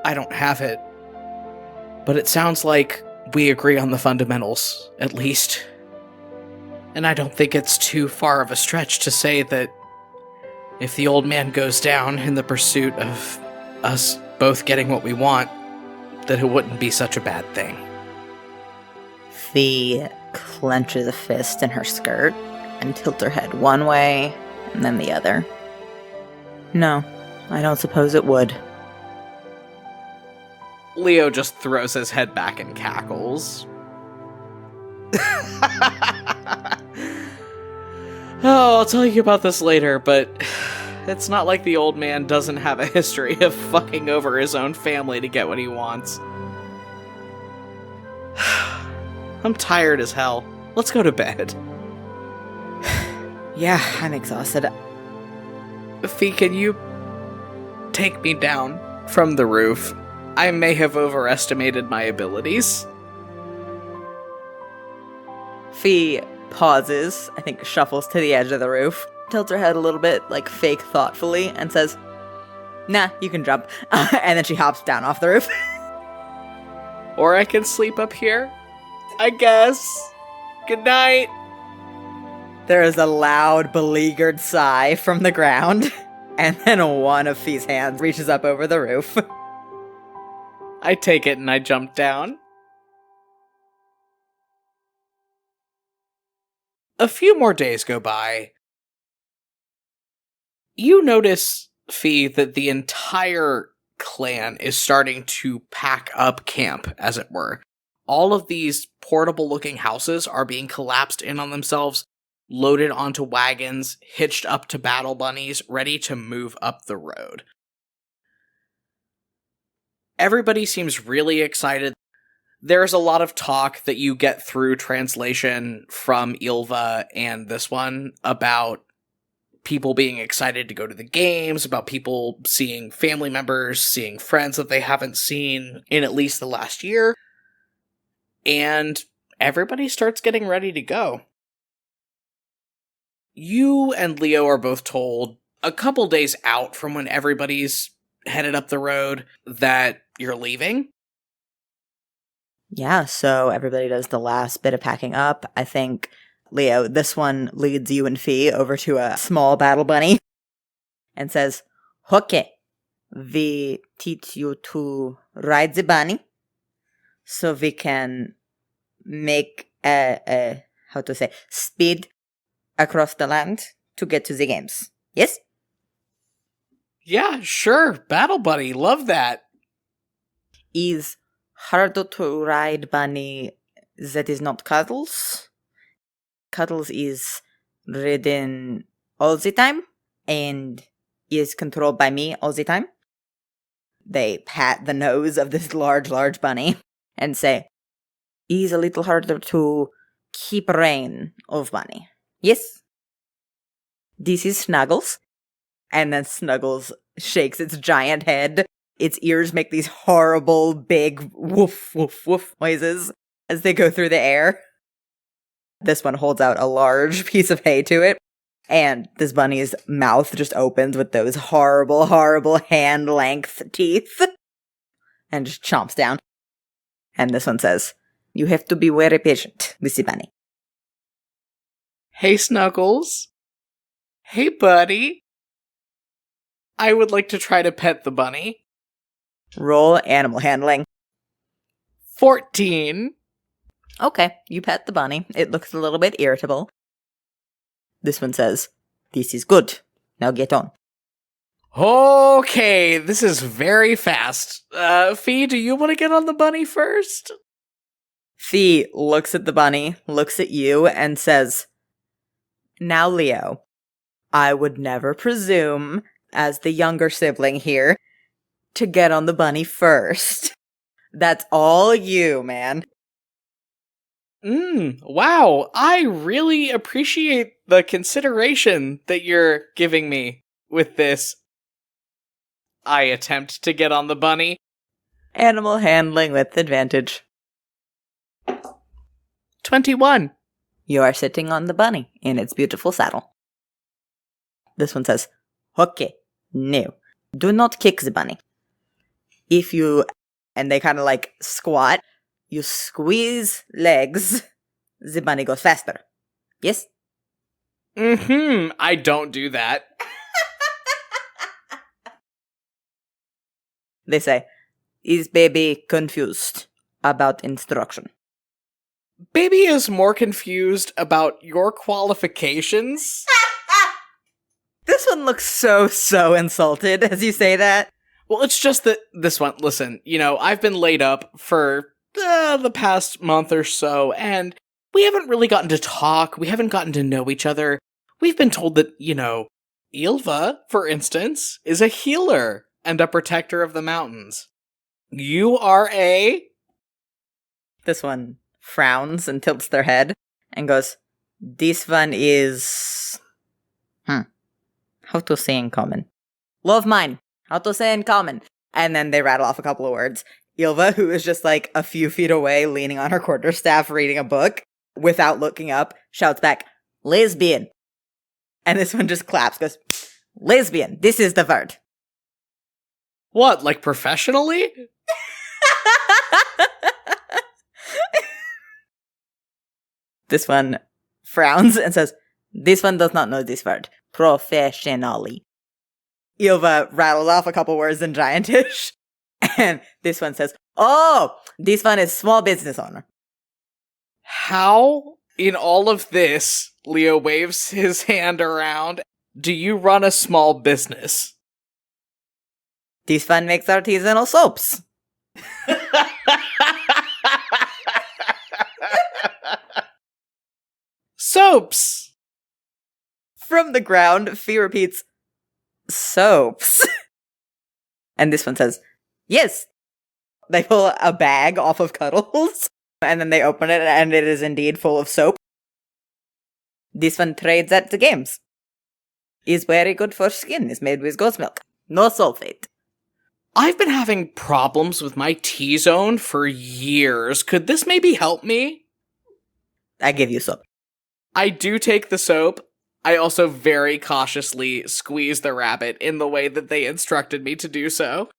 I don't have it. But it sounds like we agree on the fundamentals, at least. And I don't think it's too far of a stretch to say that if the old man goes down in the pursuit of us both getting what we want, that it wouldn't be such a bad thing. Fee clenches a fist in her skirt and tilts her head one way and then the other. No, I don't suppose it would. Leo just throws his head back and cackles. Oh, I'll tell you about this later, but it's not like the old man doesn't have a history of fucking over his own family to get what he wants. I'm tired as hell. Let's go to bed. Yeah, I'm exhausted. Fee, can you take me down from the roof? I may have overestimated my abilities. Fee pauses, I think shuffles to the edge of the roof, tilts her head a little bit, like fake thoughtfully, and says, nah, you can jump. And then she hops down off the roof. Or I can sleep up here, I guess. Good night. There is a loud, beleaguered sigh from the ground, and then one of Fee's hands reaches up over the roof. I take it and I jump down. A few more days go by. You notice, Fee, that the entire clan is starting to pack up camp, as it were. All of these portable-looking houses are being collapsed in on themselves. loaded onto wagons, hitched up to battle bunnies, ready to move up the road. Everybody seems really excited. There's a lot of talk that you get through translation from Ylva and this one about people being excited to go to the games, about people seeing family members, seeing friends that they haven't seen in at least the last year. And everybody starts getting ready to go. You and Leo are both told a couple days out from when everybody's headed up the road that you're leaving. Yeah, so everybody does the last bit of packing up. I think, Leo, this one leads you and Fee over to a small battle bunny and says, "Okay, we teach you to ride the bunny so we can make speed across the land to get to the games. Yes?" Yeah, sure. Battle Bunny. Love that. Is harder to ride bunny that is not Cuddles. Cuddles is ridden all the time and is controlled by me all the time. They pat the nose of this large bunny and say, "Is a little harder to keep rein of bunny. Yes?" This is Snuggles. And then Snuggles shakes its giant head. Its ears make these horrible, big woof, woof, woof noises as they go through the air. This one holds out a large piece of hay to it, and this bunny's mouth just opens with those horrible, horrible hand-length teeth and just chomps down. And this one says, "You have to be very patient with the bunny." Hey, Snuggles. Hey, buddy. I would like to try to pet the bunny. Roll animal handling. 14. Okay, you pet the bunny. It looks a little bit irritable. This one says, "This is good. Now get on." Okay, this is very fast. Fee, do you want to get on the bunny first? Fee looks at the bunny, looks at you, and says, "Now, Leo, I would never presume, as the younger sibling here, to get on the bunny first. That's all you, man." Wow, I really appreciate the consideration that you're giving me with this. I attempt to get on the bunny. Animal handling with advantage. 21. You are sitting on the bunny in its beautiful saddle. This one says, "Okay, no, do not kick the bunny. If you," and they kind of like squat, "you squeeze legs, the bunny goes faster. Yes?" I don't do that. They say, "Is baby confused about instruction?" Baby is more confused about your qualifications. This one looks so insulted as you say that. Well, it's just that this one, listen, I've been laid up for the past month or so, and we haven't really gotten to talk. We haven't gotten to know each other. We've been told that, Ylva, for instance, is a healer and a protector of the mountains. You are a... This one frowns and tilts their head and goes, "This one is... how to say in common? Love mine. How to say in common?" And then they rattle off a couple of words. Ylva, who is just like a few feet away, leaning on her quarterstaff, reading a book, without looking up, shouts back, "Lesbian." And this one just claps, goes, "Lesbian, this is the word." What, like professionally? This one frowns and says, "This one does not know this word. Professionally." Ylva rattled off a couple words in Giantish. And this one says, "Oh, this one is small business owner." How, in all of this, Leo waves his hand around, do you run a small business? This one makes artisanal soaps. Soaps! From the ground, Fee repeats, soaps. And this one says, yes. They pull a bag off of Cuddles, and then they open it, and it is indeed full of soap. This one trades at the games. Is very good for skin, is made with goat's milk. No sulfate. I've been having problems with my T-zone for years. Could this maybe help me? I give you soap. I do take the soap. I also very cautiously squeeze the rabbit in the way that they instructed me to do so.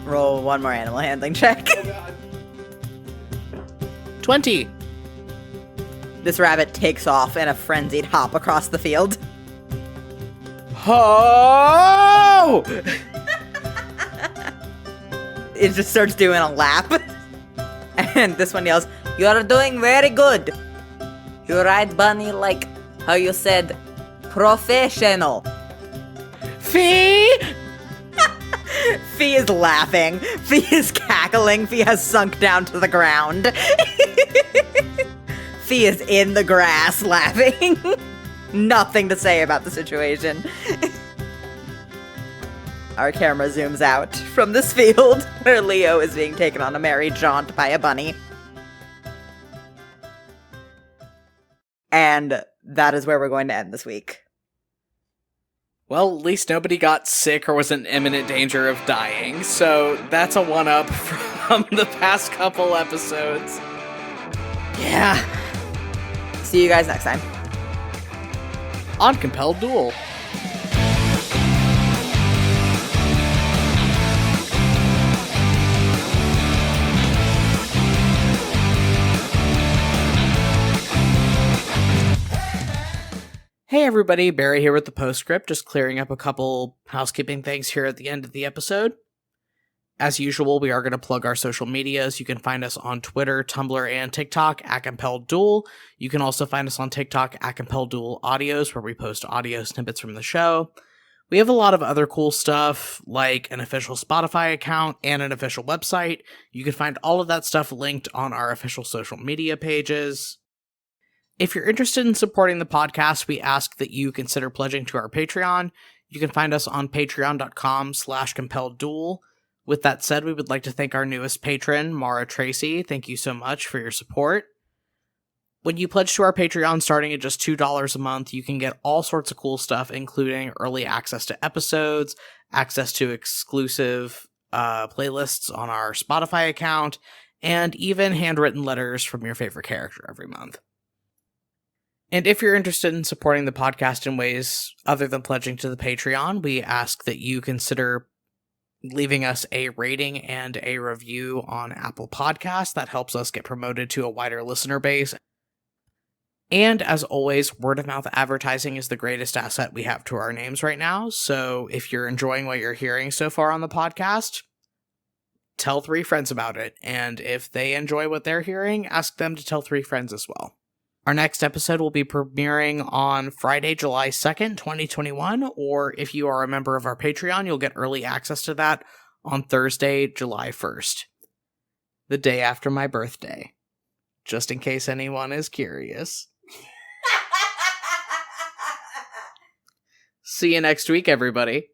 Roll one more animal handling check. Oh god. 20. This rabbit takes off in a frenzied hop across the field. Oh! It just starts doing a lap. And this one yells, you are doing very good. You ride bunny like how you said, professional. Fee! Fee is laughing. Fee is cackling. Fee has sunk down to the ground. Fee is in the grass laughing. Nothing to say about the situation. Our camera zooms out from this field where Leo is being taken on a merry jaunt by a bunny. And that is where we're going to end this week. Well, at least nobody got sick or was in imminent danger of dying, so that's a one-up from the past couple episodes. Yeah. See you guys next time. On Compelled Duel. Hey everybody, Barry here with the postscript, just clearing up a couple housekeeping things here at the end of the episode. As usual, we are going to plug our social medias. You can find us on Twitter, Tumblr, and TikTok at Compelled Duel. You can also find us on TikTok at Compelled Duel Audios, where we post audio snippets from the show. We have a lot of other cool stuff, like an official Spotify account and an official website. You can find all of that stuff linked on our official social media pages. If you're interested in supporting the podcast, we ask that you consider pledging to our Patreon. You can find us on patreon.com/compelledduel. With that said, we would like to thank our newest patron, Mara Tracy. Thank you so much for your support. When you pledge to our Patreon starting at just $2 a month, you can get all sorts of cool stuff, including early access to episodes, access to exclusive playlists on our Spotify account, and even handwritten letters from your favorite character every month. And if you're interested in supporting the podcast in ways other than pledging to the Patreon, we ask that you consider leaving us a rating and a review on Apple Podcasts. That helps us get promoted to a wider listener base. And as always, word-of-mouth advertising is the greatest asset we have to our names right now. So if you're enjoying what you're hearing so far on the podcast, tell 3 friends about it. And if they enjoy what they're hearing, ask them to tell 3 friends as well. Our next episode will be premiering on Friday, July 2nd, 2021, or if you are a member of our Patreon, you'll get early access to that on Thursday, July 1st, the day after my birthday, just in case anyone is curious. See you next week, everybody.